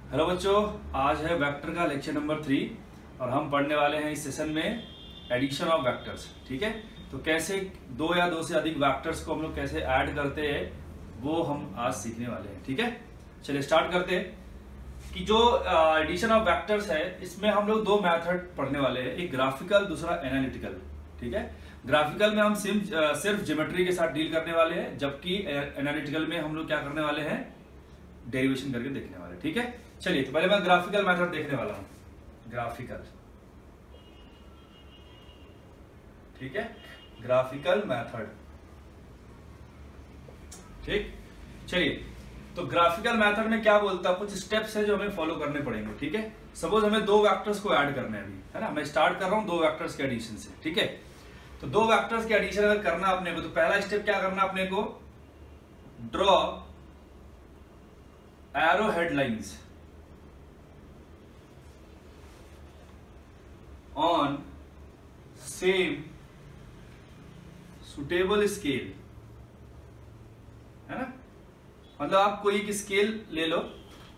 Hello बच्चों, आज है वेक्टर का लेक्चर नंबर 3 और हम पढ़ने वाले हैं इस सेशन में एडिशन ऑफ वेक्टर्स। ठीक है, तो कैसे दो या दो से अधिक वेक्टर्स को हम लोग कैसे ऐड करते हैं वो हम आज सीखने वाले हैं। ठीक है, चलिए स्टार्ट करते हैं कि जो एडिशन ऑफ वेक्टर्स है इसमें हम लोग दो मेथड पढ़ने वाले हैं, एक ग्राफिकल, दूसरा एनालिटिकल। ठीक है, ग्राफिकल में हम सिर्फ ज्योमेट्री के साथ डील करने वाले हैं, जबकि एनालिटिकल में हम लोग क्या करने वाले हैं, डेरिवेशन करके देखने वाले। ठीक है, चलिए तो पहले मैं ग्राफिकल मेथड देखने वाला हूं। ग्राफिकल, ठीक है, ग्राफिकल मेथड। ठीक, चलिए तो ग्राफिकल मेथड में क्या बोलता है, कुछ स्टेप्स है जो हमें फॉलो करने पड़ेंगे। ठीक है, सपोज हमें दो वेक्टर्स को ऐड करने हैं अभी, है ना। मैं स्टार्ट कर रहा हूं दो वेक्टर्स के एडिशन से। ठीक है, तो दो वेक्टर्स के एडिशन अगर करना अपने को, तो पहला स्टेप क्या करना अपने को, draw arrow headlines on same suitable scale, है ना। मतलब आप कोई एक स्केल ले लो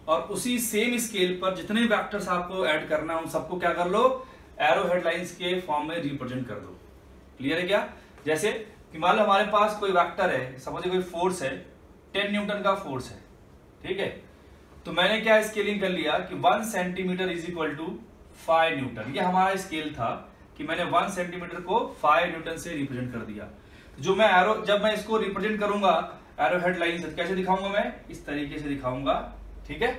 और उसी सेम स्केल पर जितने वेक्टर्स आपको ऐड करना है उन सबको क्या कर लो, एरो हेडलाइंस के फॉर्म में रिप्रेजेंट कर दो। क्लियर है क्या? जैसे कि मान लो हमारे पास कोई वेक्टर है, समझिए कोई फोर्स है, 10 न्यूटन का फोर्स है। ठीक है, तो मैंने क्या स्केलिंग कर लिया कि 1 centimetre is equal to 5 newton. ये हमारा स्केल था कि मैंने 1 सेंटीमीटर को 5 न्यूटन से रिप्रेजेंट कर दिया। जो मैं एरो, जब मैं इसको रिप्रेजेंट करूंगा एरो हेडलाइन से, कैसे दिखाऊंगा मैं, इस तरीके से दिखाऊंगा। ठीक है,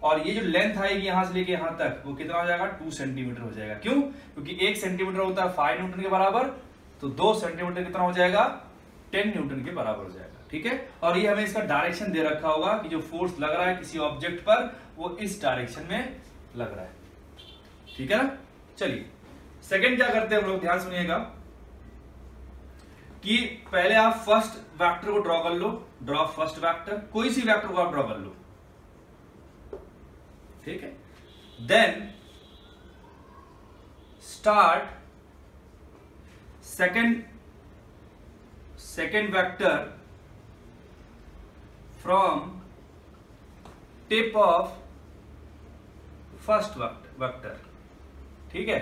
और ये जो लेंथ आएगी यहां से लेके यहां तक, वो कितना हो जाएगा, 2 सेंटीमीटर हो जाएगा। क्यों? क्योंकि 1 सेंटीमीटर होता है 5 न्यूटन के बराबर, तो 2 सेंटीमीटर कितना हो जाएगा, 10 न्यूटन के बराबर हो जाएगा। ठीक है, और ये हमें इसका डायरेक्शन दे रखा होगा कि जो फोर्स लग रहा है किसी ऑब्जेक्ट पर वो इस डायरेक्शन में लग रहा है। ठीक है ना। चलिए सेकंड क्या करते हैं हम लोग, ध्यान सुनिएगा कि पहले आप फर्स्ट वेक्टर को ड्रॉ कर लो। ड्रॉ फर्स्ट वेक्टर, कोई सी वेक्टर को आप ड्रॉ कर लो। ठीक है, then start second vector from tip of first vector. ठीक है,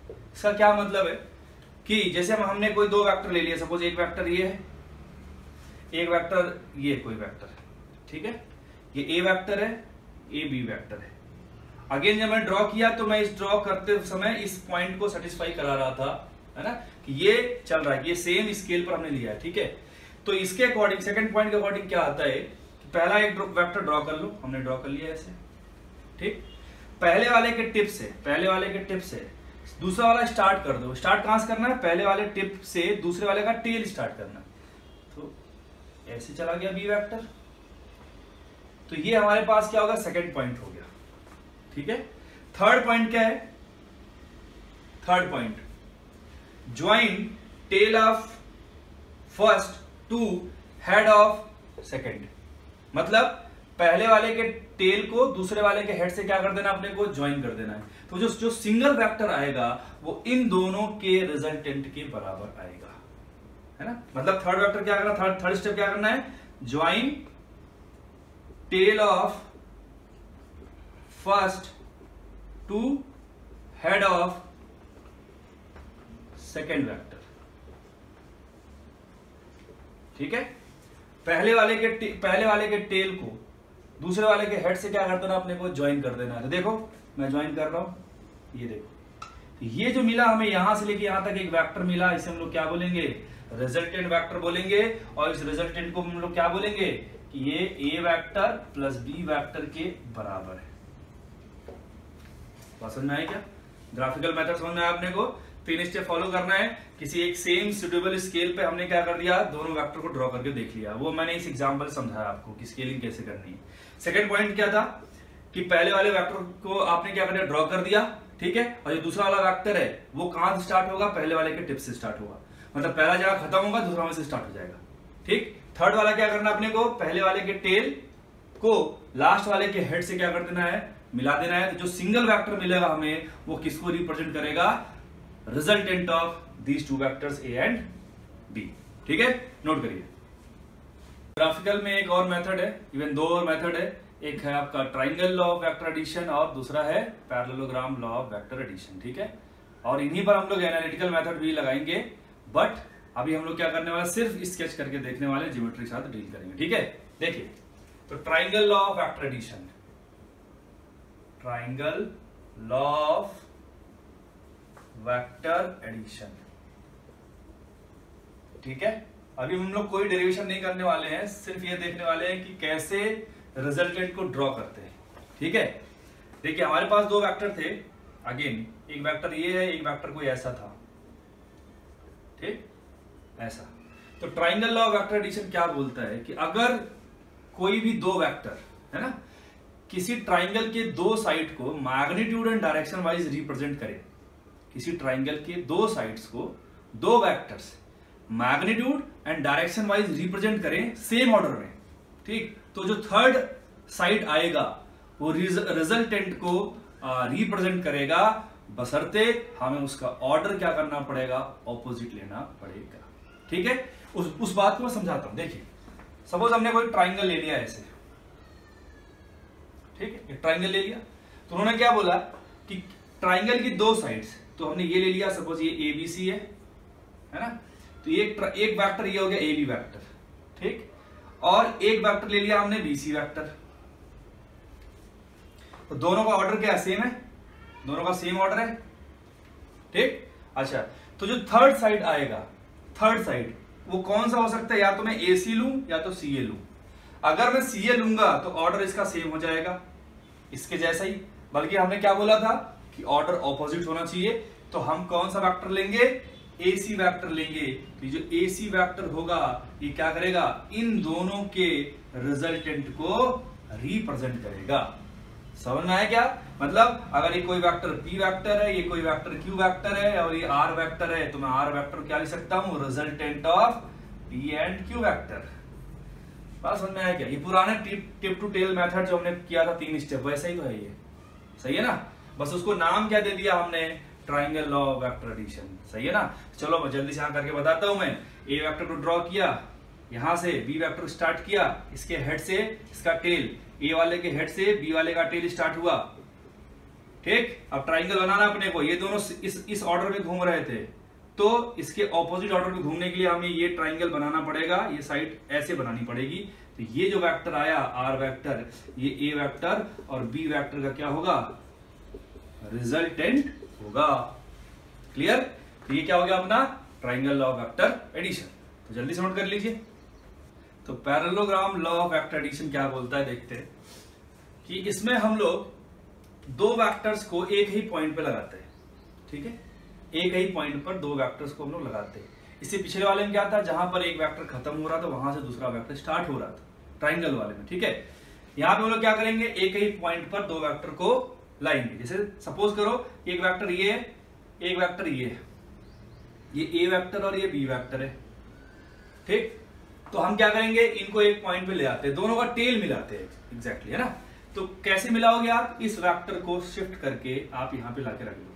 इसका क्या मतलब है कि जैसे हमने कोई दो वेक्टर ले लिया, सपोज एक वेक्टर ये है, एक वेक्टर ये, कोई वेक्टर है। ठीक है, ये ए वेक्टर है, ये बी वेक्टर है। अगेन जब मैं ड्रॉ किया तो मैं इस ड्रॉ करते समय इस पॉइंट को सेटिस्फाई करा रहा था, है ना, कि ये चल रहा है, ये सेम स्केल पर हमने लिया है। ठीक है, तो इसके अकॉर्डिंग, सेकंड पॉइंट के अकॉर्डिंग क्या आता है कि पहला एक वेक्टर ड्रॉ कर लो, हमने ड्रॉ कर लिया ऐसे। ठीक, पहले वाले के टिप से दूसरा वाला स्टार्ट कर दो। स्टार्ट कहां से करना है, पहले वाले टिप से दूसरे वाले का टेल स्टार्ट करना। तो ऐसे चला गया बी वेक्टर, तो ये हमारे पास क्या होगा, सेकंड पॉइंट हो गया। ठीक है, थर्ड पॉइंट क्या है, third point, join tail of first to head of second. मतलब पहले वाले के टेल को दूसरे वाले के हेड से क्या कर देना, अपने को ज्वाइन कर देना है। तो जो सिंगल वेक्टर आएगा वो इन दोनों के रिजल्टेंट के बराबर आएगा, है ना। मतलब थर्ड वेक्टर क्या करना, थर्ड स्टेप क्या करना है, join tail of first to head of second vector. ठीक है, पहले वाले के टेल को दूसरे वाले के हेड से क्या कर देना, अपने को ज्वाइन कर देना है। तो देखो मैं ज्वाइन कर रहा हूं, ये देखो, तो ये जो मिला हमें यहां से लेके यहां तक एक वेक्टर मिला, इसे हम लोग क्या बोलेंगे, रिजल्टेंट वेक्टर बोलेंगे। और इस रिजल्टेंट को हम लोग क्या बोलेंगे कि ये ए वेक्टर प्लस बी वेक्टर के बराबर है। समझ में आया क्या? ग्राफिकल मेथड समझ में आया अपने को। 3 स्टेप फॉलो करना है। किसी एक सेम सुटेबल स्केल पे हमने क्या कर दिया, दोनों वेक्टर को ड्रॉ करके देख लिया। वो मैंने इस एग्जांपल समझाया आपको कि स्केलिंग कैसे करनी है। सेकंड पॉइंट क्या था कि पहले वाले वेक्टर को आपने क्या कर ड्रॉ कर दिया। ठीक है, और जो दूसरा वाला वेक्टर है वो कहां से स्टार्ट होगा, पहले वाले के टिप से स्टार्ट होगा। मतलब पहला जगह खत्म होगा, दूसरा वाले से स्टार्ट हो जाएगा। ठीक, थर्ड वाला क्या करना अपने को, पहले वाले के टेल को लास्ट वाले के हेड से क्या कर देना है, मिला देना है। तो जो सिंगल वेक्टर मिलेगा हमें वो किसको रिप्रेजेंट करेगा, resultant of these two vectors A and B. ठीक है, नोट करिए। ग्राफिकल में एक और मेथड है, इवन दो और मेथड है। एक है आपका triangle law of vector addition और दूसरा है parallelogram law of vector addition, ठीक है। और इन्हीं पर हम लोग एनालिटिकल मेथड भी लगाएंगे, बट अभी हम लोग क्या करने वाले, सिर्फ स्केच करके देखने वाले, ज्योमेट्री के साथ डील करेंगे, ठीक है। देखिए तो triangle law of vector addition, triangle law of vector addition, ठीक है। अभी हम लोग कोई डेरिवेशन नहीं करने वाले हैं, सिर्फ ये देखने वाले हैं कि कैसे रिजल्टेंट को ड्रॉ करते हैं, ठीक है। देखिए हमारे पास दो वेक्टर थे, अगेन एक वेक्टर ये है, एक वेक्टर कोई ऐसा था, ठीक, ऐसा। तो triangle law of vector addition क्या बोलता है कि अगर कोई भी दो वेक्टर है ना, किसी ट्राइंगल के दो साइड को magnitude and direction wise represent करें, किसी ट्राइंगल के दो साइड्स को दो vectors magnitude and direction wise represent करें सेम ऑर्डर में, ठीक, तो जो थर्ड साइड आएगा वो रिजल्टेंट को रिप्रेजेंट करेगा, बशर्ते हमें उसका ऑर्डर क्या करना पड़ेगा, ऑपोजिट लेना पड़ेगा, ठीक है। उस बात को मैं समझाता हूं। देखिए सपोज हमने कोई ट्राइंगल ले लिया ऐसे, ठीक है, एक ट्राइंगल ले लिया, तो उन्होंने क्या बोला कि ट्राइंगल की दो साइड्स, तो हमने ये ले लिया, सपोज ये एबीसी है ना, तो ये एक वेक्टर ये हो गया ए बी वेक्टर, ठीक, और एक वेक्टर ले लिया हमने बीसी वेक्टर, तो दोनों का ऑर्डर क्या सेम है, दोनों का सेम ऑर्डर है, ठीक। अच्छा, तो जो थर्ड साइड आएगा, थर्ड साइड वो कौन सा हो सकता है, या तो मैं ए सी लूं या तो सी ए लूं। अगर मैं सी ए लूंगा तो ऑर्डर इसका सेम हो जाएगा, इसके जैसा ही, बल्कि हमने क्या बोला था कि ऑर्डर ऑपोजिट होना चाहिए, तो हम कौन सा वेक्टर लेंगे, ए सी वेक्टर लेंगे। तो जो ए सी वेक्टर होगा ये क्या करेगा, इन दोनों के रिजल्टेंट को रिप्रेजेंट करेगा। समझ में आया क्या, मतलब अगर ये कोई वेक्टर पी वेक्टर है, ये कोई वेक्टर क्यू वेक्टर है और ये आर वेक्टर है, तो मैं आर वेक्टर क्या लिख सकता हूं, resultant of P and Q vector. बात समझ में आया क्या, ये पुराने टिप टू टेल मेथड जो हमने किया था 3 स्टेप, वैसा ही तो है ये, सही है ना, बस उसको नाम क्या दे दिया हमने, triangle law of vector addition, सही है ना। चलो मैं जल्दी से यहां करके बताता हूं। मैं ए वेक्टर को ड्रॉ किया, यहां से बी वेक्टर स्टार्ट किया, इसके हेड से इसका टेल, ए वाले के हेड से बी वाले का टेल स्टार्ट हुआ, ठीक। अब ट्राइंगल बनाना अपने को, ये दोनों इस ऑर्डर में घूम रहे थे, तो इसके ऑपोजिट ऑर्डर में घूमने के लिए हमें ये ट्राइंगल बनाना पड़ेगा, ये साइड ऐसे बनानी पड़ेगी। तो ये जो वेक्टर आया आर वेक्टर, ये ए वेक्टर और बी वेक्टर का क्या होगा, रिजल्टेंट होगा। क्लियर, तो ये क्या हो गया अपना triangle law of vector addition. तो जल्दी से नोट कर लीजिए। तो parallelogram law of vector addition क्या बोलता है, देखते हैं कि इसमें हम लोग दो वेक्टर्स को एक ही पॉइंट पे लगाते हैं, ठीक है, एक ही पॉइंट पर दो वेक्टर्स को हम लोग लगाते हैं। इससे पिछले वाले में क्या था, जहां पर एक वेक्टर खत्म हो रहा था वहां से दूसरा वेक्टर स्टार्ट हो रहा था, ट्राइंगल वाले में, ठीक है। यहां पे हम लोग क्या करेंगे, एक ही पॉइंट पर दो वेक्टर को लाएंगे। जैसे सपोज करो एक वेक्टर ये, एक वेक्टर ये ए वेक्टर और ये बी वेक्टर है, ठीक। तो हम क्या करेंगे, इनको एक पॉइंट पे ले आते हैं, दोनों का टेल मिलाते हैं, एग्जैक्टली, है ना। तो कैसे मिलाओगे आप, इस वेक्टर को शिफ्ट करके आप यहां पे लाके रख दो।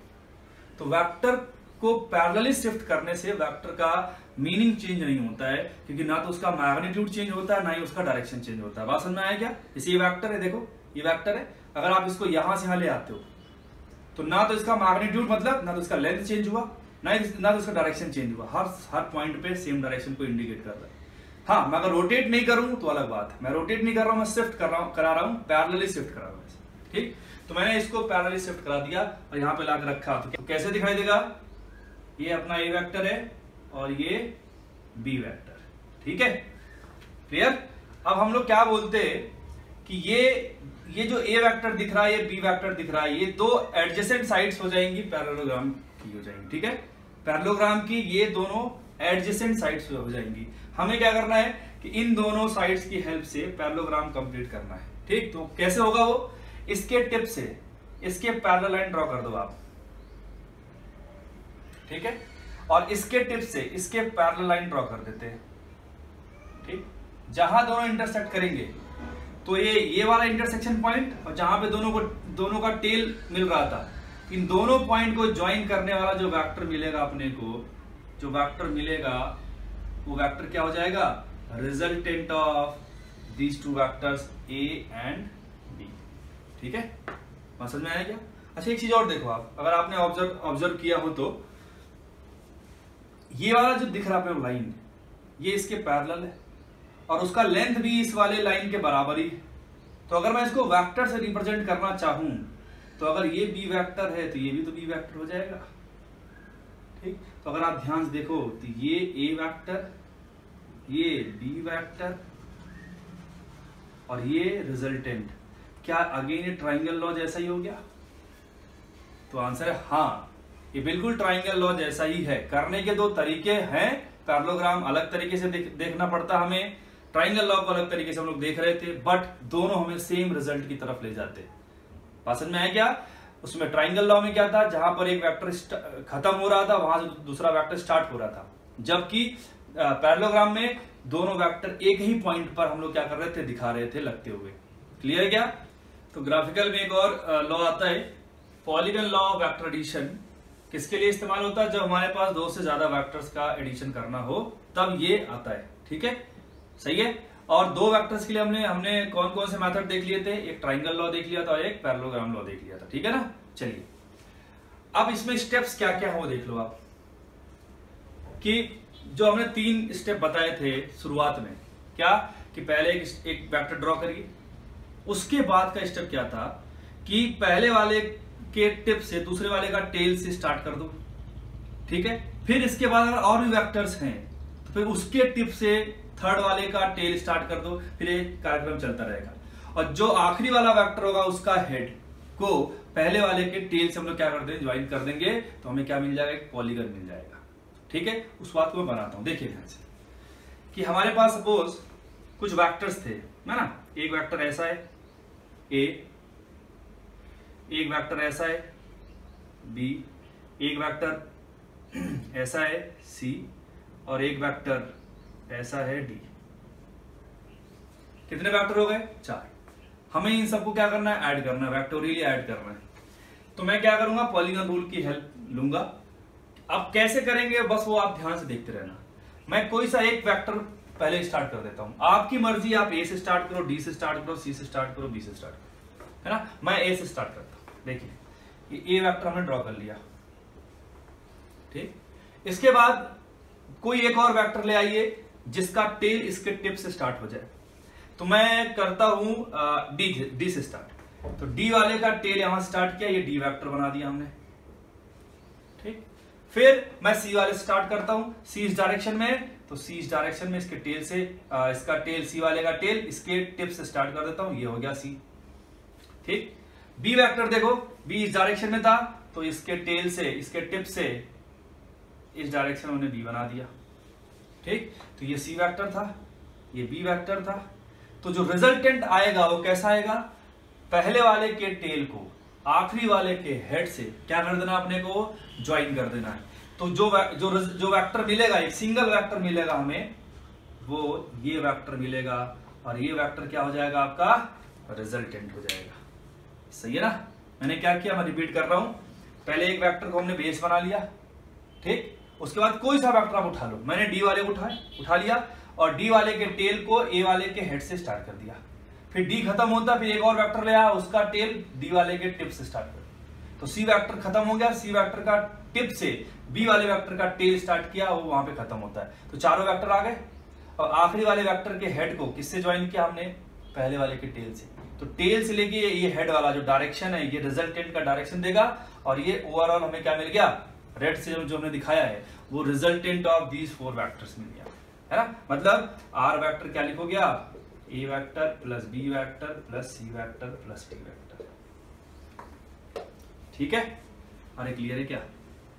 तो वेक्टर को पैरेलली शिफ्ट करने से वेक्टर का मीनिंग चेंज नहीं होता है, क्योंकि ना तो उसका मैग्नीट्यूड चेंज होता है ना ही उसका डायरेक्शन चेंज होता है। बात समझ में आया क्या, जैसे ये वेक्टर है, देखो ये वेक्टर है, अगर आप इसको यहां से यहां ले आते हो तो ना तो इसका मैग्नीट्यूड मतलब ना तो इसका लेंथ चेंज हुआ, ना तो इसका डायरेक्शन चेंज हुआ, हर पॉइंट पे सेम डायरेक्शन को इंडिकेट कर रहा है। हाँ, मैं अगर रोटेट नहीं करूं तो अलग बात है, मैं रोटेट नहीं कर रहा हूं, मैं शिफ्ट करा रहा हूं, पैरेलली शिफ्ट करा रहा हूं, ठीक। तो मैंने इसको पैरेलली शिफ्ट करा दिया और यहां पे लाकर रखा, तो कैसे दिखाई देगा, ये अपना ए वेक्टर है और ये बी वेक्टर, ठीक है, क्लियर। अब हम लोग क्या बोलते हैं कि ये जो ए वेक्टर दिख रहा है, ये बी वेक्टर दिख रहा है, ये दो एडजेसेंट साइड्स हो जाएंगी, पैरेललोग्राम की हो जाएंगी, ठीक है। पैरेललोग्राम की ये दोनों एडजेसेंट साइड्स हो जाएंगी। हमें क्या करना है कि इन दोनों साइड्स की हेल्प से पैरेललोग्राम कंप्लीट करना है, ठीक। तो कैसे होगा वो, इसके टिप से इसके पैरेलल लाइन ड्रॉ कर दो आप, ठीक है, और इसके टिप से इसके पैरेलल लाइन ड्रॉ कर देते हैं, ठीक। जहां दोनों इंटरसेक्ट करेंगे तो ये वाला इंटरसेक्शन पॉइंट, और जहां पे दोनों का टेल मिल रहा था, इन दोनों पॉइंट को ज्वाइन करने वाला जो वेक्टर मिलेगा अपने को, जो वेक्टर मिलेगा वो वेक्टर क्या हो जाएगा, resultant of these two vectors A and ठीक है, बात समझ में आया क्या? अच्छा एक चीज और देखो आप, अगर आपने ऑब्जर्व किया हो तो ये वाला जो दिख रहा है लाइन, ये इसके पैरेलल है और उसका लेंथ भी इस वाले लाइन के बराबर ही है। तो अगर मैं इसको वेक्टर से रिप्रेजेंट करना चाहूं तो अगर ये बी वेक्टर है तो ये भी तो बी वेक्टर हो जाएगा, ठीक। तो अगर आप ध्यान से देखो तो ये ए वेक्टर, ये बी वेक्टर और ये रिजल्टेंट, क्या अगेन ये ट्राइंगल लॉ जैसा ही हो गया? तो आंसर है हाँ, ये बिल्कुल ट्राइंगल लॉ जैसा ही है। करने के दो तरीके हैं, पैरेललोग्राम अलग तरीके से देखना पड़ता हमें, ट्राइंगल लॉ को अलग तरीके से हम लोग देख रहे थे, बट दोनों हमें सेम रिजल्ट की तरफ ले जाते। बात समझ में आया क्या? उसमें ट्राइंगल लॉ में क्या था, जहां पर एक वेक्टर खत्म हो रहा था वहां से दूसरा वेक्टर स्टार्ट हो रहा था, जबकि पैरेललोग्राम में दोनों वेक्टर एक ही पॉइंट पर हम लोग क्या कर रहे थे, दिखा रहे थे लगते हुए। क्लियर क्या? तो ग्राफिकल में एक और लॉ आता है, polygon law of vector addition. किसके लिए इस्तेमाल होता है? जब हमारे पास दो से ज्यादा वेक्टर्स का एडिशन करना हो तब ये आता है, ठीक है, सही है। और दो वेक्टर्स के लिए हमने कौन कौन से मेथड देख लिए थे, एक ट्राइंगल लॉ देख लिया था और एक पैरेललोग्राम लॉ देख लिया था, ठीक है ना। चलिए अब इसमें स्टेप्स क्या क्या है वो देख लो आप, कि जो हमने 3 स्टेप बताए थे शुरुआत में, क्या कि पहले एक वेक्टर ड्रॉ करिए, उसके बाद का स्टेप क्या था कि पहले वाले के टिप से दूसरे वाले का टेल से स्टार्ट कर दो, ठीक है। फिर इसके बाद अगर और भी वेक्टर्स हैं तो फिर उसके टिप से थर्ड वाले का टेल स्टार्ट कर दो, फिर ये कार्यक्रम चलता रहेगा। और जो आखिरी वाला वेक्टर होगा उसका हेड को पहले वाले के टेल से हम लोग क्या कर देंगे, ज्वाइन कर देंगे, तो हमें क्या मिल जाएगा, एक पॉलीगन मिल जाएगा, ठीक है। उस बात को मैं बनाता हूं, देखिए ध्यान से, कि हमारे पास सपोज कुछ वेक्टर्स थे, है ना। एक वेक्टर ऐसा है ए, एक वेक्टर ऐसा है बी, एक वेक्टर ऐसा है सी और एक वेक्टर ऐसा है डी। कितने वेक्टर हो गए? 4। हमें इन सबको क्या करना है, ऐड करना है, वेक्टोरियली ऐड करना है। तो मैं क्या करूंगा, पॉलीगन रूल की हेल्प लूंगा। अब कैसे करेंगे बस वो आप ध्यान से देखते रहना। मैं कोई सा एक वेक्टर पहले स्टार्ट कर देता हूं, आपकी मर्जी, आप ए से स्टार्ट करो, डी से स्टार्ट करो, सी से स्टार्ट करो, बी से स्टार्ट करो, है ना। मैं ए से स्टार्ट करता हूं। देखिए ये ए वेक्टर हमने ड्रॉ कर लिया, ठीक। इसके बाद कोई एक और वेक्टर ले आइए जिसका टेल इसके टिप से स्टार्ट हो जाए। तो मैं करता हूं डी से स्टार्ट, तो डी वाले का टेल यहां स्टार्ट किया, ये डी वेक्टर बना दिया हमने, ठीक। फिर मैं सी वाले से स्टार्ट करता हूं, सी इस डायरेक्शन में, तो सी इस डायरेक्शन में इसके टेल से इसका टेल, सी वाले का टेल इसके टिप से स्टार्ट कर देता हूं, ये हो गया सी, ठीक। बी वेक्टर देखो, बी इस डायरेक्शन में था तो इसके टेल से, इसके टिप से इस डायरेक्शन में बी बना दिया, ठीक। तो ये सी वेक्टर था, ये बी वेक्टर था। तो जो रिजल्टेंट आएगा वो कैसा आएगा, पहले वाले के टेल को आखिरी वाले के हेड से क्या कर देना, अपने को ज्वाइन कर देना है। तो जो वेक्टर मिलेगा, एक सिंगल वेक्टर मिलेगा हमें, वो ये वेक्टर मिलेगा और ये वेक्टर क्या हो जाएगा, आपका रिजल्टेंट हो जाएगा। सही है ना। मैंने क्या किया, मैं रिपीट कर रहा हूं, पहले एक वेक्टर को हमने बेस बना लिया, ठीक। उसके बाद कोई सा वेक्टर आप उठा लो, मैंने डी वाले को उठा लिया और डी वाले के टेल को ए वाले के हेड से स्टार्ट कर दिया। फिर डी खत्म होता, फिर एक और वेक्टर ले आया, उसका टेल डी वाले के टिप से स्टार्ट कर दिया। तो सी वेक्टर खत्म हो गया, सी वेक्टर का टिप से बी वाले वेक्टर का टेल स्टार्ट किया, वो वहां पे खत्म होता है। तो चारों वेक्टर आ गए और आखिरी वाले वेक्टर के हेड को किससे ज्वाइन किया हमने, पहले वाले के टेल से। तो टेल से लेके ये हेड वाला जो डायरेक्शन है, ये रिजल्टेंट का डायरेक्शन देगा और ये ओवरऑल हमें क्या मिल गया, रेड से जो हमने दिखाया है वो रिजल्टेंट ऑफ दीज 4 वेक्टर्स मिल गया, है ना। मतलब आर वेक्टर क्या लिखोगे आप, A vector plus B vector plus C vector plus D vector, ठीक है। अरे क्लियर है क्या,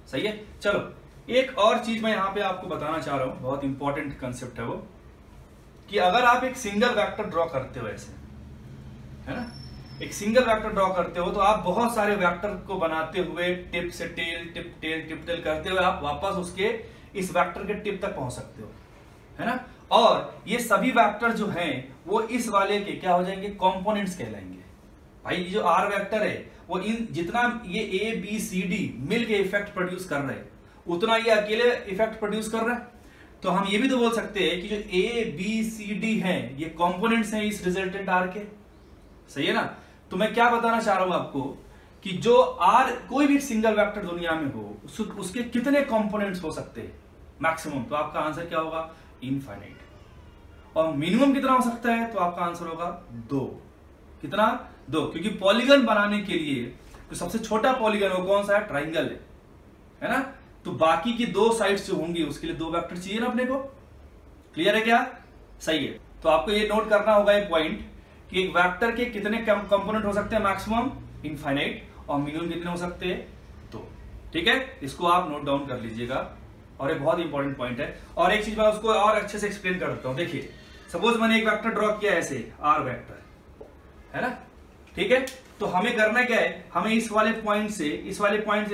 सही है। चलो एक और चीज मैं यहां पे आपको बताना चाह रहा हूं, बहुत इंपॉर्टेंट कंसेप्ट है वो, कि अगर आप एक सिंगल वेक्टर ड्रॉ करते हो ऐसे, है ना, एक सिंगल वेक्टर ड्रॉ करते हो तो आप बहुत सारे वेक्टर को बनाते हुए टिप से tail, tip tail, tip tail करते हुए आप वापस उसके इस वेक्टर के टिप तक पहुंच सकते हो, है ना। और ये सभी वेक्टर जो हैं वो इस वाले के क्या हो जाएंगे, कंपोनेंट्स कहलाएंगे। भाई ये जो आर वेक्टर है वो इन जितना ये ए बी सी डी मिलके इफेक्ट प्रोड्यूस कर रहे हैं उतना ये अकेले इफेक्ट प्रोड्यूस कर रहा है। तो हम ये भी तो बोल सकते हैं कि जो ए बी सी डी है ये कंपोनेंट्स हैं इस रिजल्टेंट आर के, सही है ना। तो मैं क्या बताना चाह रहा हूं आपको कि जो आर कोई भी सिंगल वेक्टर दुनिया में हो उसके कितने कंपोनेंट्स हो सकते हैं मैक्सिमम, तो आपका आंसर क्या होगा इनफाइनाइट। और मिनिमम कितना हो सकता है, तो आपका आंसर होगा 2। कितना 2, क्योंकि पॉलीगन बनाने के लिए जो सबसे छोटा पॉलीगन वो कौन सा है, ट्राइंगल है ना। तो बाकी की 2 साइड्स जो होंगी उसके लिए 2 वेक्टर चाहिए ना अपने को। क्लियर है क्या, सही है। तो आपको ये नोट करना होगा एक पॉइंट कि एक वेक्टर के कितने कंपोनेंट हो सकते हैं मैक्सिमम इनफाइनाइट, और मिनिमम कितने हो सकते हैं 2। ठीक है, इसको आप नोट डाउन कर लीजिएगा और ये बहुत इंपॉर्टेंट पॉइंट है। और एक चीज मैं उसको और अच्छे से एक्सप्लेन कर देता हूं। देखिए सपोज मैंने एक वेक्टर ड्रॉ किया ऐसे आर वेक्टर है ना, ठीक है। तो हमें करना क्या है, हमें इस वाले पॉइंट से इस वाले पॉइंट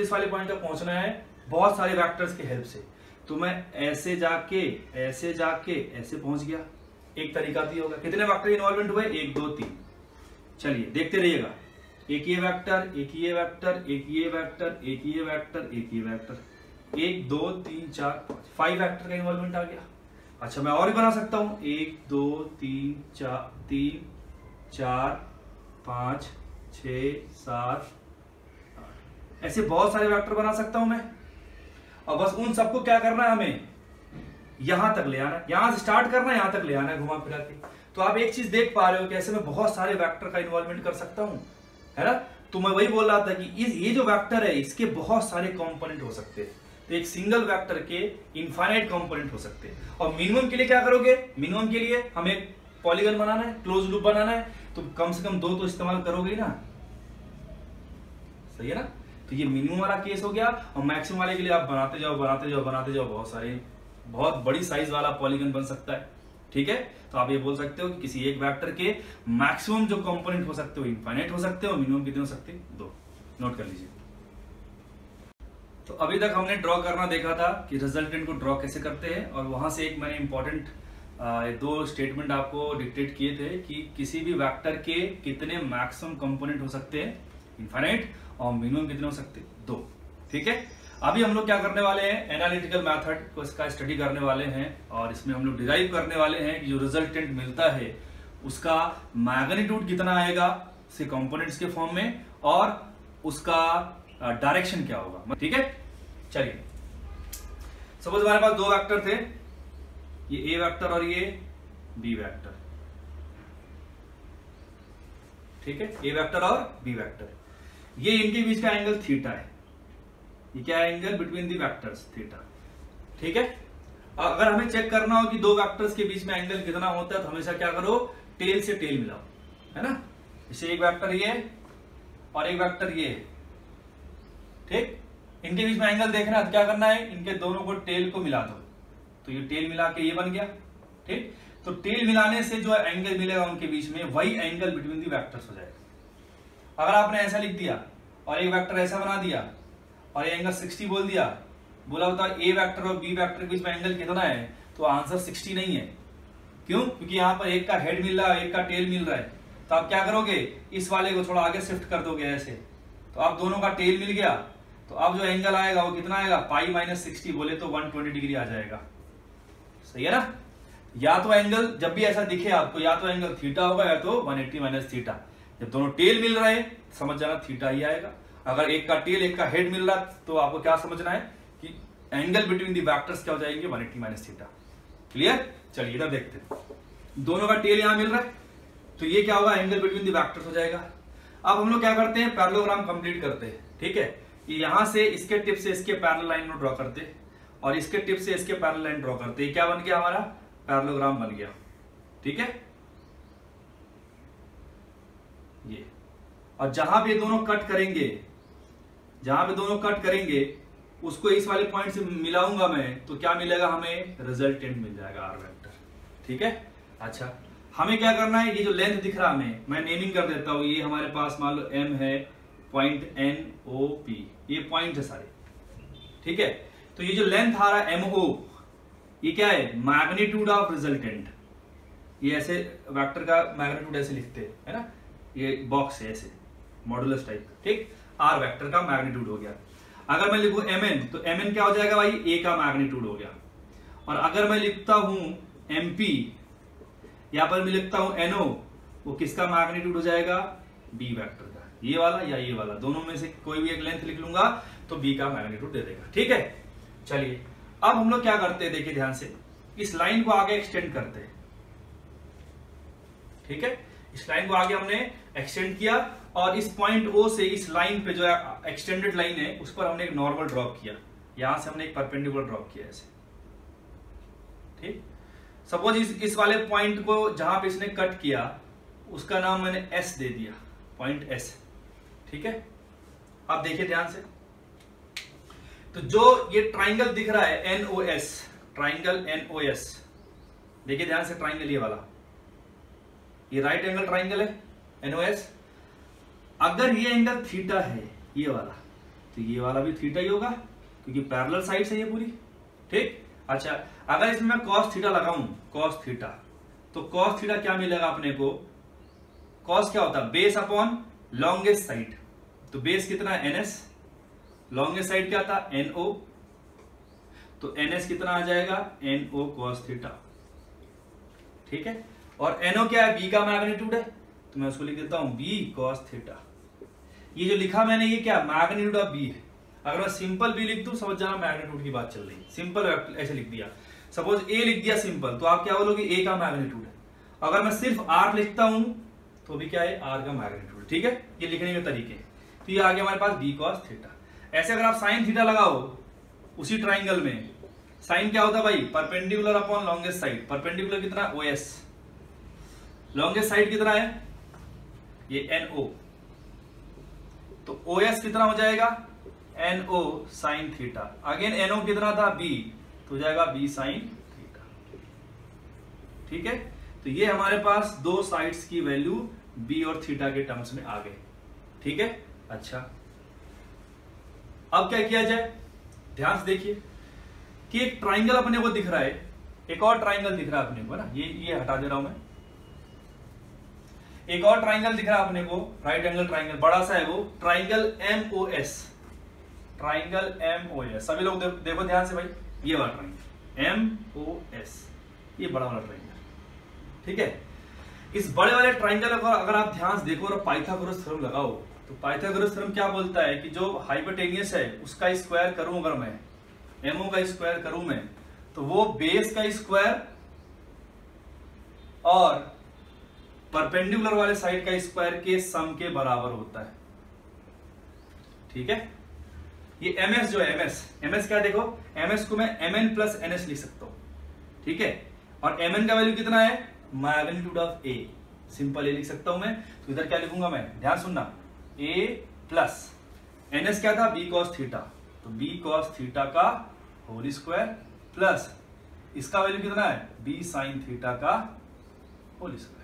तक पहुंचना है बहुत सारे वेक्टर्स की हेल्प से। तो मैं ऐसे जाके ऐसे पहुंच गया, एक तरीका तो होगा। कितने वेक्टर इन्वॉल्वमेंट हुए, 1 2 3। चलिए देखते रहिएगा, एक ये वेक्टर, एक ये वेक्टर, एक ये वेक्टर, एक ये वेक्टर, एक ये वेक्टर, 1 2 3 4 5 वेक्टर का इन्वॉल्वमेंट आ गया। अच्छा मैं और भी बना सकता हूं, 1 2 3 4 5 6 7 8 ऐसे बहुत सारे वेक्टर बना सकता हूं मैं। और बस उन सबको क्या करना है, हमें यहां तक ले आना है, यहां से स्टार्ट करना है, यहां तक ले आना है घुमा फिरा के। तो आप एक चीज देख पा रहे हो कैसे मैं बहुत सारे वेक्टर का इन्वॉल्वमेंट कर सकता हूं, है ना। तो मैं वही बोल रहा था कि ये जो वेक्टर है इसके बहुत सारे कंपोनेंट हो सकते हैं। तो एक सिंगल वेक्टर के इनफाइनाइट कंपोनेंट हो सकते हैं। और मिनिमम के लिए क्या करोगे, मिनिमम के लिए हमें पॉलीगन बनाना है, क्लोज लूप बनाना है, तो कम से कम 2 तो इस्तेमाल करोगे ही ना, सही है ना। तो ये मिनिमम वाला केस हो गया। और मैक्सिमम वाले के लिए आप बनाते जाओ बहुत सारे, बहुत बड़ी साइज वाला पॉलीगन बन सकता है। ठीक है, तो आप ये बोल सकते हो कि किसी एक वेक्टर के मैक्सिमम जो कंपोनेंट हो सकते हो इनफाइनाइट हो सकते हो, मिनिमम कितने हो सकते हैं 2। नोट कर लीजिए। तो अभी तक हमने ड्रॉ करना देखा था कि रिजल्टेंट को ड्रॉ कैसे करते हैं, और वहां से एक मैंने इंपॉर्टेंट 2 स्टेटमेंट आपको डिक्टेट किए थे कि किसी भी वेक्टर के कितने मैक्सिमम कंपोनेंट हो सकते हैं इनफाइनाइट, और मिनिमम कितने हो सकते हैं 2। ठीक है, अभी हम लोग क्या करने वाले हैं, एनालिटिकल मेथड को इसका स्टडी करने वाले हैं, और इसमें हम लोग डिराइव करने वाले हैं कि जो रिजल्टेंट मिलता है उसका मैग्नीट्यूड कितना आएगा से कंपोनेंट्स के फॉर्म में, और उसका डायरेक्शन क्या होगा। ठीक है, चलिए सपोज हमारे पास 2 वेक्टर थे, ये ए वेक्टर और ये बी वेक्टर। ठीक है, ए वेक्टर और बी वेक्टर, ये इनके बीच का एंगल थीटा है। ये क्या है, angle between the vectors theta. ठीक है, अगर हमें चेक करना हो कि 2 वेक्टर्स के बीच में एंगल कितना होता है, तो हमेशा क्या करो, टेल से टेल मिलाओ, है ना। जैसे एक वेक्टर ये और एक वेक्टर ये, ठीक, इनके बीच में एंगल देखना है तो क्या करना है, इनके दोनों को टेल को मिला दो, तो ये टेल मिला के ये बन गया। ठीक, तो टेल मिलाने से जो एंगल मिलेगा उनके बीच में, वही एंगल बिटवीन दी वेक्टर्स हो जाएगा। अगर आपने ऐसा लिख दिया और एक वेक्टर ऐसा बना दिया और ये एंगल 60 बोल दिया, बोला होता ए वेक्टर और बी वेक्टर के बीच में एंगल कितना है, तो आंसर 60 नहीं है। क्यों, क्योंकि यहां पर एक का हेड मिल रहा है, एक का टेल मिल रहा है। तो आप क्या करोगे, इस वाले को थोड़ा आगे शिफ्ट कर दोगे ऐसे, तो आप दोनों का टेल मिल गया। तो अब जो एंगल आएगा वो कितना आएगा, पाई माइनस 60 बोले तो 120 डिग्री आ जाएगा। सही है ना। या तो एंगल जब भी ऐसा दिखे आपको, या तो एंगल थीटा होगा या तो 180 माइनस थीटा। जब दोनों टेल मिल रहे हैं समझ जाना थीटा ही आएगा। अगर एक का टेल एक का हेड मिल रहा तो आपको क्या समझना है कि एंगल बिटवीन दी वेक्टर्स क्या हो जाएंगे, 180 माइनस थीटा। क्लियर, चलिए इधर देखते हैं। दोनों का टेल यहां मिल रहा है तो ये क्या होगा, एंगल बिटवीन दी वेक्टर्स हो जाएगा। अब हम लोग क्या करते हैं, पैरेललोग्राम कंप्लीट करते हैं। ठीक है, यहां से इसके टिप से इसके पैरेलल लाइन को ड्रॉ करते हैं, और इसके टिप से इसके पैरेलल लाइन ड्रॉ करते हैं। क्या बन गया, हमारा पैरेललोग्राम बन गया। ठीक है, ये, और जहां पे दोनों कट करेंगे, जहां पे दोनों कट करेंगे उसको इस वाले पॉइंट से मिलाऊंगा मैं, तो क्या मिलेगा, हमें रिजल्टेंट मिल जाएगा आर वेक्टर। ठीक है, अच्छा हमें क्या करना है, ये जो लेंथ दिख रहा है मैं नेमिंग कर देता हूं। ये हमारे पास मान लो एम है, पॉइंट एन ओ पी, ये पॉइंट है सारे। ठीक है, तो ये जो लेंथ आ रहा है एम ओ, ये क्या है, मैग्नीट्यूड ऑफ रिजल्टेंट। ये ऐसे वेक्टर का मैग्नीट्यूड ऐसे लिखते हैं, है ना, ये बॉक्स है ऐसे मॉडुलस टाइप। ठीक, आर वेक्टर का मैग्नीट्यूड हो गया। अगर मैं लिखूं एम एन, तो एम एन क्या हो जाएगा भाई, ए का मैग्नीट्यूड हो गया। और अगर मैं लिखता हूं एम पी, यहां पर मैं लिखता हूं एनओ, वो किसका मैग्नीट्यूड हो जाएगा, बी वेक्टर का, ये वाला या ये वाला, दोनों में से कोई भी एक लेंथ लिख लूंगा तो बी का मैग्नीट्यूड दे देगा। ठीक है, चलिए अब हम लोग क्या करते हैं, देखिए ध्यान से, इस लाइन को आगे एक्सटेंड करते हैं। ठीक है, इस लाइन को आगे हमने एक्सटेंड किया और इस पॉइंट ओ से इस लाइन पे जो एक्सटेंडेड लाइन है उस पर हमने एक नॉर्मल ड्रॉप किया, यहां से हमने एक परपेंडिकुलर ड्रॉप किया ऐसे। ठीक, सपोज इस वाले पॉइंट को जहां पे इसने कट किया उसका नाम मैंने एस दे दिया, पॉइंट एस। ठीक है, अब देखिए ध्यान से, तो जो ये ट्राइंगल दिख रहा है एनओएस, ट्राइंगल एनओएस, देखिए ध्यान से, ट्राइंगल ये वाला, ये राइट एंगल ट्राइंगल है एनओएस। अगर ये एंगल थीटा है ये वाला, तो ये वाला भी थीटा ही होगा क्योंकि पैरेलल साइड्स है ये पूरी। ठीक, अच्छा अगर इसमें मैं कॉस थीटा लगाऊं, कॉस थीटा, तो कॉस थीटा क्या मिलेगा अपने को, कॉस क्या होता है, बेस अपॉन लॉन्गेस्ट साइड, तो बेस कितना है एनएस, लॉन्गेस्ट साइड क्या था एनओ, तो एनएस कितना आ जाएगा एनओ कॉस थीटा। ठीक है, और एनओ क्या है, बी का मैग्नीट्यूड है, तो मैं उसको लिख देता हूं बी कॉस थीटा। ये जो लिखा मैंने ये क्या, मैग्नीट्यूड ऑफ बी है। अगर मैं सिंपल बी लिख दूं समझ जाना मैग्नीट्यूड की बात चल रही है, सिंपल ऐसे लिख दिया, सपोज ए लिख दिया सिंपल, तो आप क्या बोलोगे ए का मैग्नीट्यूड है। अगर मैं सिर्फ आर लिखता हूं तो भी क्या है आर का मैग्नीट्यूड। ठीक है, ये लिखने के तरीके, तो ये आ गया हमारे पास बी कॉस थीटा। ऐसे अगर आप साइन थीटा लगाओ उसी ट्राइंगल में, साइन क्या होता है भाई, perpendicular upon longest side, perpendicular कितना ओएस, लॉन्गेस्ट साइड कितना है ये एनओ, तो ओएस कितना हो जाएगा NO sine theta, again NO कितना था बी, तो हो जाएगा बी साइन थीटा। ठीक है, तो ये हमारे पास दो साइड्स की वैल्यू बी और थीटा के टर्म्स में आ गए। ठीक है, अच्छा अब क्या किया जाए, ध्यान से देखिए कि एक ट्राइंगल अपने को दिख रहा है, एक और ट्राइंगल दिख रहा है अपने को ना, ये हटा दे रहा हूं मैं, एक और ट्राइंगल दिख रहा है अपने को, राइट एंगल ट्राइंगल, बड़ा सा है वो, ट्राइंगल एमओएस, ट्राइंगल एमओएस, सभी लोग देखो ध्यान से भाई, ये वाला ट्राइंगल एमओएस, ये बड़ा वाला ट्राइंगल। ठीक है, इस बड़े वाले ट्राइंगल को अगर आप ध्यान से देखो और पाइथागोरस थ्योरम लगाओ, तो पाइथागोरस थ्योरम क्या बोलता है कि जो हाइपोटेनियस है उसका स्क्वायर करूं अगर मैं, एमओ का स्क्वायर करूं मैं, तो वो बेस का स्क्वायर और परपेंडिकुलर वाले साइड का स्क्वायर के सम के बराबर होता है। ठीक है, ये एमएस जो है, एमएस क्या, देखो एमएस को मैं एमएन प्लस एनएस लिख सकता हूं। ठीक है, और एमएन का वैल्यू कितना है, मैग्नीट्यूड ऑफ ए, सिंपल ए लिख सकता हूं मैं, तो इधर क्या लिखूंगा मैं, ध्यान सुनना, ए प्लस एनएस क्या था बी कॉस थीटा, तो बी कॉस थीटा का होल स्क्वायर प्लस इसका वैल्यू कितना है बी साइन थीटा का होल स्क्वायर,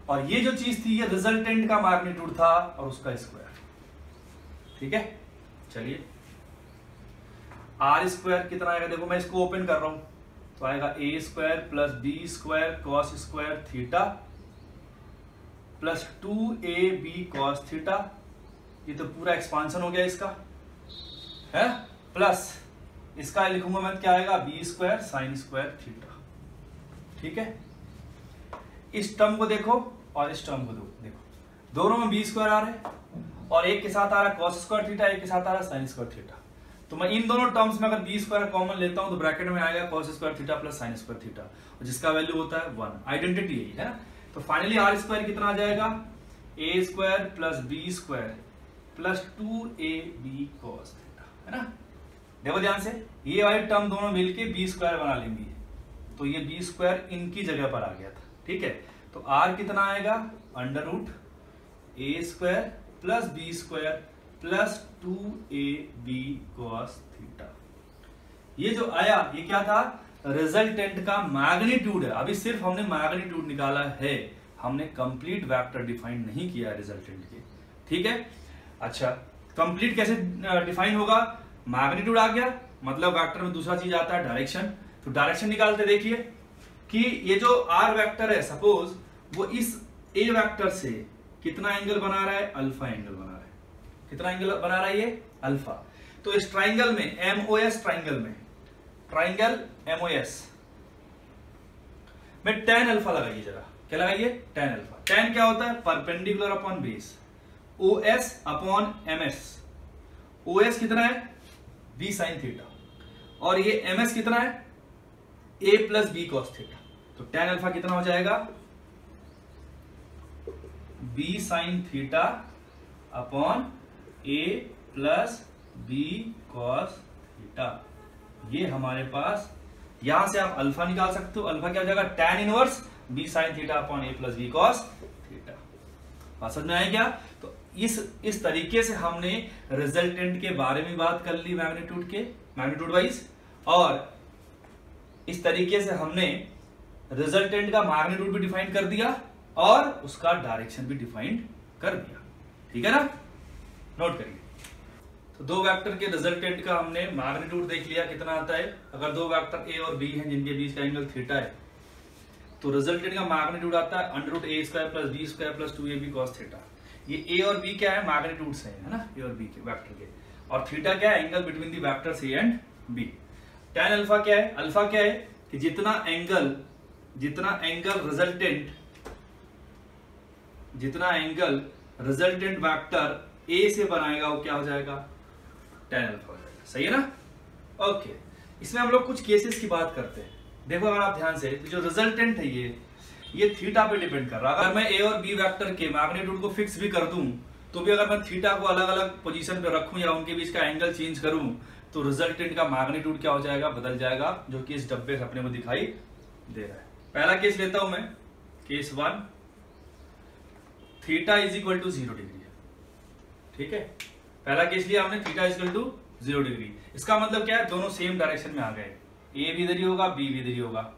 और ये जो चीज थी ये रिजल्टेंट का मैग्नीट्यूड था और उसका स्क्वायर। ठीक है, चलिए आर स्क्वायर कितना आएगा, देखो मैं इसको ओपन कर रहा हूं, तो आएगा A square plus B square cos square theta plus 2ab cos theta, ये तो पूरा एक्सपांशन हो गया इसका है, प्लस इसका लिखूंगा मैं, क्या आएगा B square sine square theta. ठीक है, इस टर्म को देखो और इस टर्म को देखो, दोनों में बी स्क्वायर आ रहा है और एक के साथ आ रहा है कॉस स्क्वायर थीटा, एक के साथ आ रहा है साइन स्क्वायर थीटा, तो मैं इन दोनों टर्म्स में अगर बी स्क्वायर कॉमन लेता हूं तो ब्रैकेट में आएगा cos square theta plus sign square theta, जिसका वैल्यू होता है 1, आइडेंटिटी यही है ना। तो फाइनली आर स्क्वायर कितना आ जाएगा, A square plus B square plus 2ab cos theta, है ना। देखो ध्यान से, ये वाली टर्म दोनों मिलके बी स्क्वायर बना लेंगी, तो ये बी स्क्वायर इनकी जगह पर आ गया था। ठीक है, तो आर कितना आएगा under root A square plus B square plus 2ab cos theta, ये जो आया ये क्या था, रिजल्टेंट का मैग्नीट्यूड है। अभी सिर्फ हमने मैग्नीट्यूड निकाला है, हमने कंप्लीट वेक्टर डिफाइन नहीं किया रिजल्टेंट के। ठीक है, अच्छा कंप्लीट कैसे डिफाइन होगा, मैग्नीट्यूड आ गया मतलब वेक्टर में दूसरा चीज आता है डायरेक्शन, तो डायरेक्शन निकालते देखिए कि ये जो आर वेक्टर है सपोज वो इस ए वेक्टर से कितना एंगल बना रहा है, अल्फा एंगल बना रहा है, कितना एंगल बना रहा है ये अल्फा। तो इस ट्राइंगल में एमओएस, ट्राइंगल एमओएस में tan अल्फा लगाइए जरा, क्या लगाइए tan अल्फा। tan क्या होता है perpendicular upon base, OS upon MS। OS कितना है? B साइन थीटा, और ये MS कितना है? A plus B cos theta. तो tan अल्फा कितना हो जाएगा? B sine theta upon A plus B cos theta. ये हमारे पास, यहां से आप अल्फा निकाल सकते हो। अल्फा क्या हो जाएगा? tan inverse B sine theta upon A plus B cos theta. बात समझ में आया क्या? तो इस तरीके से हमने रिजल्टेंट के बारे में बात कर ली, मैग्नीट्यूड वाइज, और इस तरीके से हमने रिजल्टेंट का मैग्नीट्यूड भी डिफाइन कर दिया और उसका डायरेक्शन भी डिफाइन कर दिया। ठीक है ना? नोट करिए। तो दो वेक्टर के रिजल्टेंट का हमने मैग्नीट्यूड देख लिया कितना आता है। अगर दो वेक्टर ए और बी हैं जिनके बीच का एंगल थीटा है, तो रिजल्टेंट का मैग्नीट्यूड आता है √a² plus b² plus 2ab cos theta. ये ए और बी क्या है? मैग्नीट्यूड्स है ना, ए और बी के वेक्टर के। और थीटा क्या है? Angle between the vectors A and B. tan alpha क्या है? अल्फा क्या है कि जितना एंगल रिजल्टेंट वेक्टर ए से बनाएगा वो क्या हो जाएगा? tan अल्फा हो जाएगा। सही है ना? ओके, इसमें हम लोग कुछ केसेस की बात करते हैं। देखो अगर आप ध्यान से, तो जो रिजल्टेंट है ये थीटा पे डिपेंड कर रहा है। अगर मैं ए और बी वेक्टर के मैग्नीट्यूड को फिक्स भी कर दूं, तो भी अगर मैं थीटा को अलग अलग पोजीशन पे रखूं या उनके बीच का एंगल चेंज करूं, तो रिजल्टेंट का मैग्नीट्यूड क्या हो जाएगा? बदल जाएगा, जो कि इस डब्बे से अपने को दिखाई दे रहा है। पहला केस लेता हूं मैं, case 1, theta is equal to 0 degree. ठीक है, पहला केस लिया हमने, theta is equal to 0 degree. इसका मतलब क्या है? दोनों सेम डायरेक्शन में आ गए, ए भी इधर ही होगा, बी भी इधर ही होगा,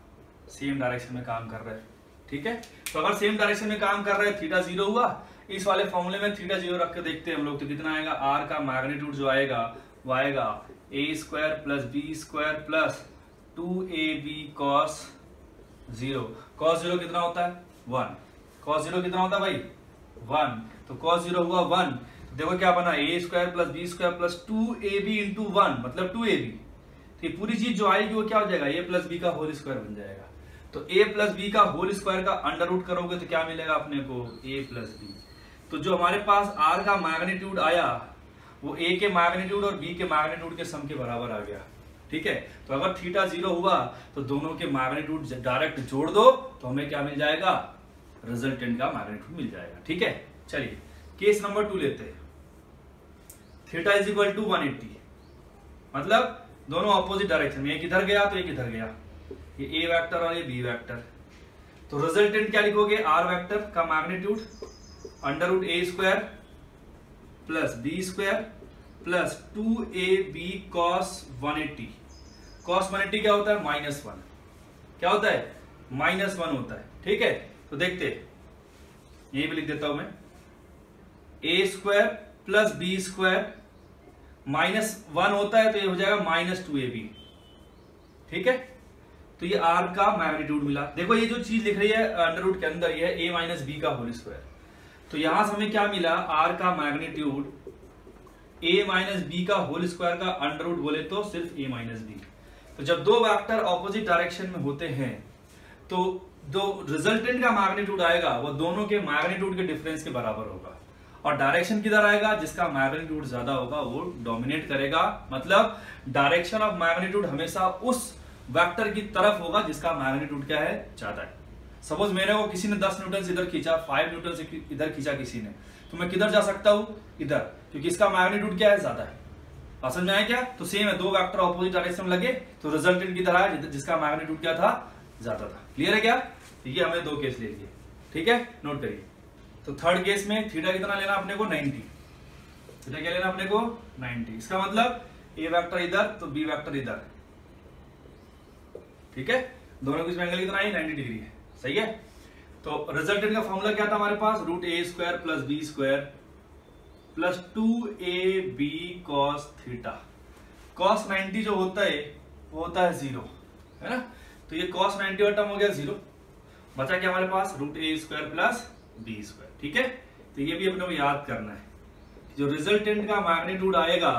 सेम डायरेक्शन में काम कर रहा है। ठीक है, तो अगर सेम डायरेक्शन में काम कर रहा है, थीटा 0 हुआ। इस वाले फॉर्मूले में थीटा 0 रख के देखते हैं हम लोग, तो कितना आएगा? आर का मैग्नीट्यूड जो आएगा वो आएगा a² plus b² plus 2ab cos 0। cos 0 कितना होता है? 1। cos 0 कितना होता है भाई? 1। तो cos 0 हुआ 1। तो देखो क्या बना? a² plus b² plus 2ab into 1 मतलब 2ab। तो ये पूरी चीज जो आएगी वो क्या हो जाएगा? a प्लस बी का होल स्क्वायर बन जाएगा। तो a प्लस बी का होल स्क्वायर का अंडर रूट करोगे तो क्या मिलेगा अपने को? a plus B. तो जो हमारे पास r का मैग्नीट्यूड आया वो a के मैग्नीट्यूड और b के मैग्नीट्यूड के सम के बराबर आ गया। ठीक है, तो अगर थीटा 0 हुआ तो दोनों के मैग्नीट्यूड डायरेक्ट जोड़ दो तो हमें क्या मिल जाएगा? रिजल्टेंट का मैग्नीट्यूड मिल जाएगा। ठीक है, चलिए केस नंबर 2 लेते हैं। थीटा इज इक्वल टू 180, मतलब दोनों ऑपोजिट डायरेक्शन में, एक इधर गया तो एक इधर गया, ये ए वेक्टर और ये बी वेक्टर। तो रिजल्टेंट क्या लिखोगे? आर वेक्टर का magnitude √a² plus b² plus 2ab cos 180। cos 180 क्या होता है? -1। क्या होता है? -1 होता है। ठीक है, तो देखते यही भी लिख देता हूं मैं, a² प्लस b² -1 होता है तो ये हो जाएगा -2ab। ठीक है, तो ये r का मैग्नीट्यूड मिला। देखो ये जो चीज लिख रही है अंडर रूट के अंदर, ये a माइनस बी का होल स्क्वायर। तो यहां से हमें क्या मिला? r का मैग्नीट्यूड a माइनस बी का होल स्क्वायर का अंडर रूट बोले तो सिर्फ a माइनस बी। तो जब दो वेक्टर ऑपोजिट डायरेक्शन में होते हैं तो जो रिजल्टेंट का मैग्नीट्यूड आएगा वो दोनों के मैग्नीट्यूड के डिफरेंस के बराबर होगा। और डायरेक्शन किधर आएगा? जिसका मैग्नीट्यूड ज्यादा होगा वो डोमिनेट करेगा। मतलब डायरेक्शन ऑफ मैग्नीट्यूड हमेशा उस वेक्टर की तरफ होगा जिसका मैग्नीट्यूड क्या है? ज्यादा है। सपोज मेरे को किसी ने 10 न्यूटन से इधर खींचा, 5 न्यूटन से इधर खींचा किसी ने, तो मैं किधर जा सकता हूं? इधर, क्योंकि इसका मैग्नीट्यूड क्या है? ज्यादा है। समझ में आया क्या? तो सेम है, दो वेक्टर ऑपोजिट डायरेक्शन में लगे तो रिजल्टेंट किधर आया? जिसका मैग्नीट्यूड क्या था? ज्यादा था। क्लियर है क्या? तो ये हमें दो केस ले लिए। ठीक है, नोट करिए। तो थर्ड केस में थीटा कितना लेना अपने को? 90। थीटा क्या लेना अपने को? 90। इसका मतलब ए वेक्टर इधर तो बी वेक्टर इधर। ठीक है, दोनों के बीच में एंगल कितना है? 90 डिग्री है। सही है, तो रिजल्टेंट का फॉर्मूला क्या था हमारे पास? √a² plus b² plus 2ab cos theta. cos 90 जो होता है वो होता है 0, है ना? तो ये cos 90 वाला टर्म हो गया 0, बचा क्या हमारे पास? √a² plus b²। ठीक है, तो ये भी अपने को याद करना है, जो रिजल्टेंट का मैग्नीट्यूड आएगा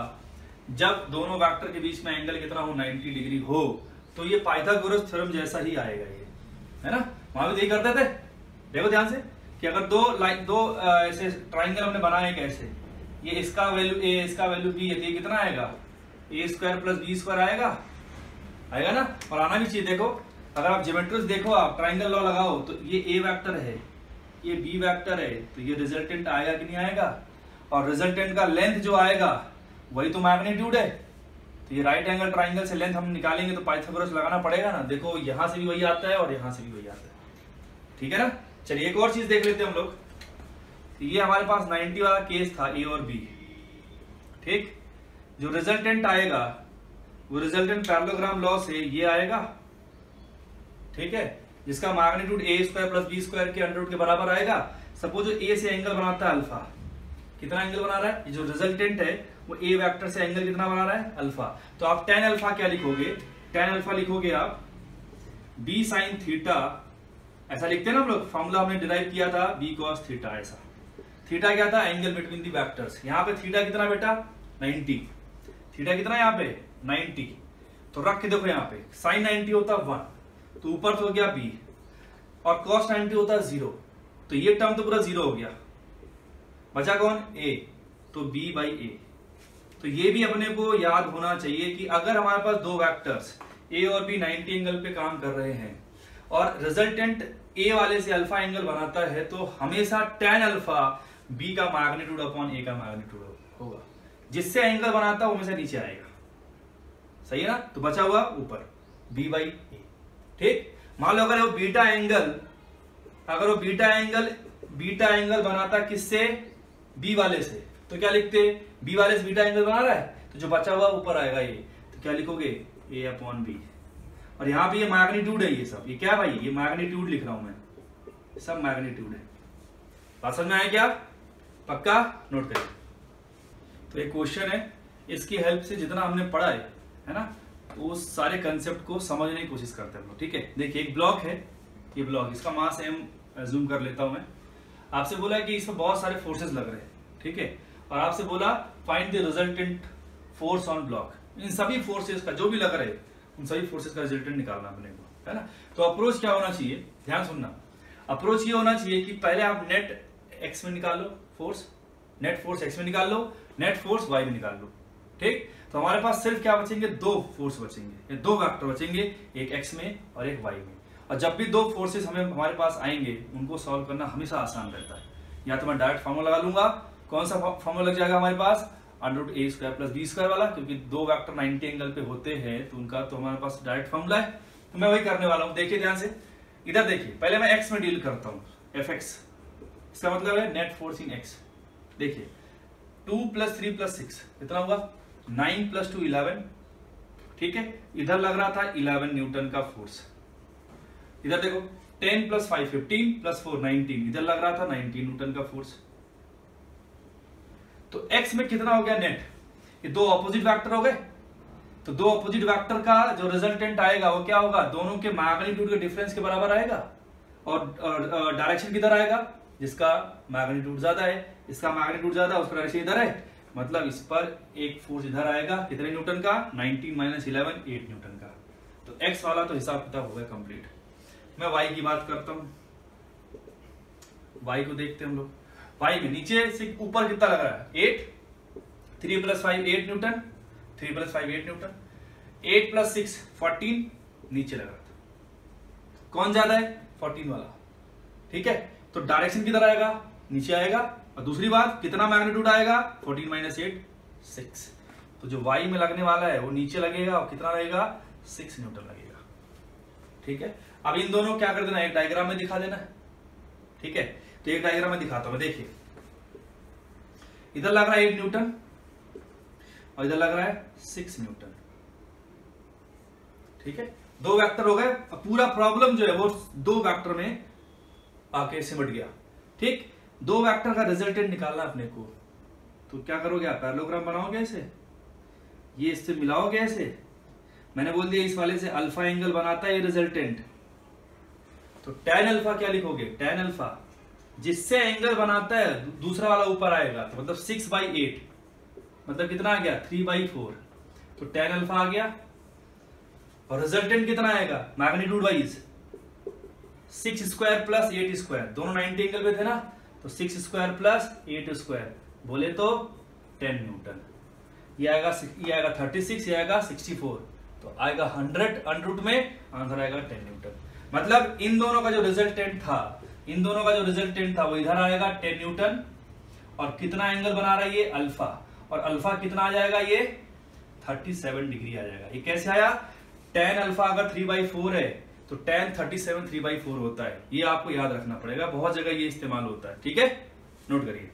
जब दोनों वेक्टर के बीच में एंगल कितना हो? 90 डिग्री हो, तो ये पाइथागोरस थ्योरम जैसा ही आएगा ये, है ना? वहां भी यही करते थे। देखो ध्यान से कि अगर दो ऐसे ट्राइंगल हमने बनाए कैसे, ये इसका वैल्यू ए, इसका वैल्यू बी है, तो ये कितना आएगा, A square plus B square आएगा ना। और आना भी चाहिए। देखो अगर आप ज्योमेट्री देखो, आप ट्राइंगल लॉ लगाओ तो ये ए वेक्टर है, ये बी वेक्टर है, तो ये रिजल्टेंट आएगा कि नहीं आएगा। और रिजल्टेंट का लेंथ जो आएगा वही तो मैग्नीट्यूड है। तो ये राइट एंगल ट्राइंगल से लेंथ हम निकालेंगे तो पाइथागोरस लगाना पड़ेगा ना। देखो यहां से भी वही आता है और यहां से भी वही आता है, ठीक है ना। चलिए एक और चीज देख लेते हैं हम लोग। तो ये हमारे पास 90 वाला केस था, ए और बी, ठीक। जो रिजल्टेंट आएगा वो रिजल्टेंट पैरेललोग्राम लॉ से ये आएगा, ठीक है, जिसका magnitude A square plus B square के अंडर रूट के बराबर आएगा। सपोज ए से एंगल बनाता है अल्फा, कितना एंगल बना रहा है, ये जो रिजल्टेंट है वो ए वेक्टर से एंगल कितना बना रहा है, अल्फा। तो आप tan अल्फा क्या लिखोगे, tan अल्फा लिखोगे आप b sin थीटा, ऐसा लिखते हैं ना हम लोग, फॉर्मूला हमने डिराइव किया था b cos थीटा। ऐसा थीटा क्या था, एंगल बिटवीन दी वेक्टर्स। यहाँ पे थीटा कितना बेटा 90, थीटा कितना यहाँ पे 90। तो रख के देखो यहाँ पे sin 90 होता 1, तो ऊपर तो हो गया b, और cos 90 होता 0, तो ये टर्म तो पूरा 0 हो गया, बचा कौन a, तो b बाई a। तो ये भी अपने को याद होना चाहिए कि अगर हमारे पास दो वेक्टर्स a और b 90 एंगल पे काम कर रहे हैं और रिजल्टेंट a वाले से अल्फा एंगल बनाता है, तो हमेशा tan अल्फा b का मैग्नीट्यूड अपॉन a का मैग्नीट्यूड होगा। जिससे एंगल बनाता है वो हमेशा नीचे आएगा, सही है ना। तो बचा हुआ ऊपर b बाई a, ठीक। मान लो अगर वो बीटा एंगल बनाता किससे, b वाले से, तो क्या लिखते, b वाले से बीटा एंगल बना रहा है, तो जो बचा हुआ ऊपर आएगा ये, तो क्या लिखोगे a अपॉन b। और यहाँ पे ये मैग्नीट्यूड है, ये सब ये क्या भाई, ये मैग्नीट्यूड लिख रहा हूं मैं, सब मैग्नीट्यूड है। बात समझ में आया क्या, पक्का नोट करिए। तो एक क्वेश्चन है, इसकी हेल्प से जितना हमने पढ़ा है ना, तो उस सारे कंसेप्ट को समझने की कोशिश करते हैं हम लोग, ठीक है। देखिए एक ब्लॉक है, ये ब्लॉक, इसका मास m जूम कर लेता हूं मैं। आपसे बोला कि इसमें बहुत सारे फोर्सेस लग रहे हैं, ठीक है, और आपसे बोला find the resultant force on block. इन सभी फोर्सेस का जो भी लग रहे हैं उन सभी फोर्सेस का रिजल्टेंट निकालना अपने को, है ना। तो अप्रोच क्या होना चाहिए, ध्यान सुनना। अप्रोच ये होना चाहिए कि पहले आप नेट एक्स में निकाल लो फोर्स, नेट फोर्स एक्स में निकाल लो, नेट फोर्स वाई में निकाल लो, ठीक। तो हमारे पास सिर्फ क्या बचेंगे, दो फोर्स बचेंगे, दो वेक्टर बचेंगे, एक एक्स में और एक वाई में। और जब भी दो फोर्सेस हमारे पास आएंगे उनको सॉल्व करना हमेशा आसान रहता है। या तो मैं डायरेक्ट फॉर्मूला लगा लूंगा, कौन सा फॉर्मूला लग जाएगा हमारे पास, under root A square plus B square वाला, क्योंकि दो वेक्टर 90 एंगल पे होते हैं तो उनका तो हमारे पास डायरेक्ट फॉर्मूला है। तो मैं वही करने वाला हूं, देखिए ध्यान से। इधर देखिए, पहले मैं एक्स में डील करता हूं, एफ एक्स, इसका मतलब है नेट फोर्स इन एक्स। देखिए 2 + 3 + 6 कितना हुआ, 9 + 2 11, ठीक है। इधर लग रहा था 11 न्यूटन का फोर्स। इधर देखो 10 + 5 15 + 4 19, इधर लग रहा था 19 न्यूटन का फोर्स। तो x में कितना हो गया नेट, ये दो ऑपोजिट वेक्टर हो गए। तो दो ऑपोजिट वेक्टर का जो रिजल्टेंट आएगा वो क्या होगा, दोनों के मैग्नीट्यूड के डिफरेंस के बराबर आएगा। और डायरेक्शन किधर आएगा, जिसका मैग्नीट्यूड ज्यादा है, इसका मैग्नीट्यूड ज्यादा, उसका डायरेक्शन इधर है, मतलब इस पर एक फोर्स इधर आएगा, कितने न्यूटन का, 19 - 11 8 न्यूटन का। तो x वाला तो हिसाब किताब हो गया कंप्लीट। मैं y की बात करता हूं, y को देखते हैं हम लोग। y में नीचे से ऊपर कितना लग रहा है, 8, 3 + 5 8 न्यूटन, 3 + 5 8 न्यूटन, 8 + 6 14, नीचे लग रहा था। कौन ज्यादा है, 14 वाला, ठीक है। तो डायरेक्शन किधर आएगा, नीचे आएगा। और दूसरी बात, कितना मैग्नीट्यूड आएगा, 14 - 8 6। तो जो y में लगने वाला है वो नीचे लगेगा, और कितना लगेगा, 6 न्यूटन लगेगा, ठीक है। अब इन दोनों क्या कर देना, एक डायग्राम में दिखा देना, ठीक है। तो एक डायग्राम में दिखाता हूं, देखिए इधर लग रहा है 8 न्यूटन और इधर लग रहा है 6 न्यूटन, ठीक है। दो वेक्टर हो गए। अब पूरा प्रॉब्लम जो है वो दो वेक्टर में आके सिमट गया, ठीक। दो वेक्टर का रिजल्टेंट निकालना अपने को, तो क्या करोगे आप, पैरेललोग्राम बनाओगे ऐसे, ये इससे मिलाओगे ऐसे। मैंने बोल दिया इस वाले से अल्फा एंगल बनाता है ये रिजल्टेंट, तो tan अल्फा क्या लिखोगे, tan अल्फा जिससे एंगल बनाता है दूसरा वाला ऊपर आएगा, तो मतलब 6/8, मतलब कितना आ गया, 3/4। तो tan अल्फा आ गया। और रिजल्टेंट कितना आएगा magnitude wise, 6 square plus 8 square, दोनों 90 एंगल पे थे ना, तो 6 स्क्वायर प्लस 8 स्क्वायर बोले तो 10 न्यूटन। ये आएगा 36, ये आएगा 64, तो आएगा 100 अंडर रूट में, आंसर आएगा 10 न्यूटन। मतलब इन दोनों का जो रिजल्टेंट था, वो इधर आएगा 10 न्यूटन, और कितना एंगल बना रहा है ये अल्फा, और अल्फा कितना आ जाएगा ये 37 डिग्री आ जाएगा। ये कैसे आया, tan अल्फा अगर 3/4 है तो tan 37 3/4 होता है। ये आपको याद रखना पड़ेगा, बहुत जगह ये इस्तेमाल होता है, ठीक है, नोट करिए।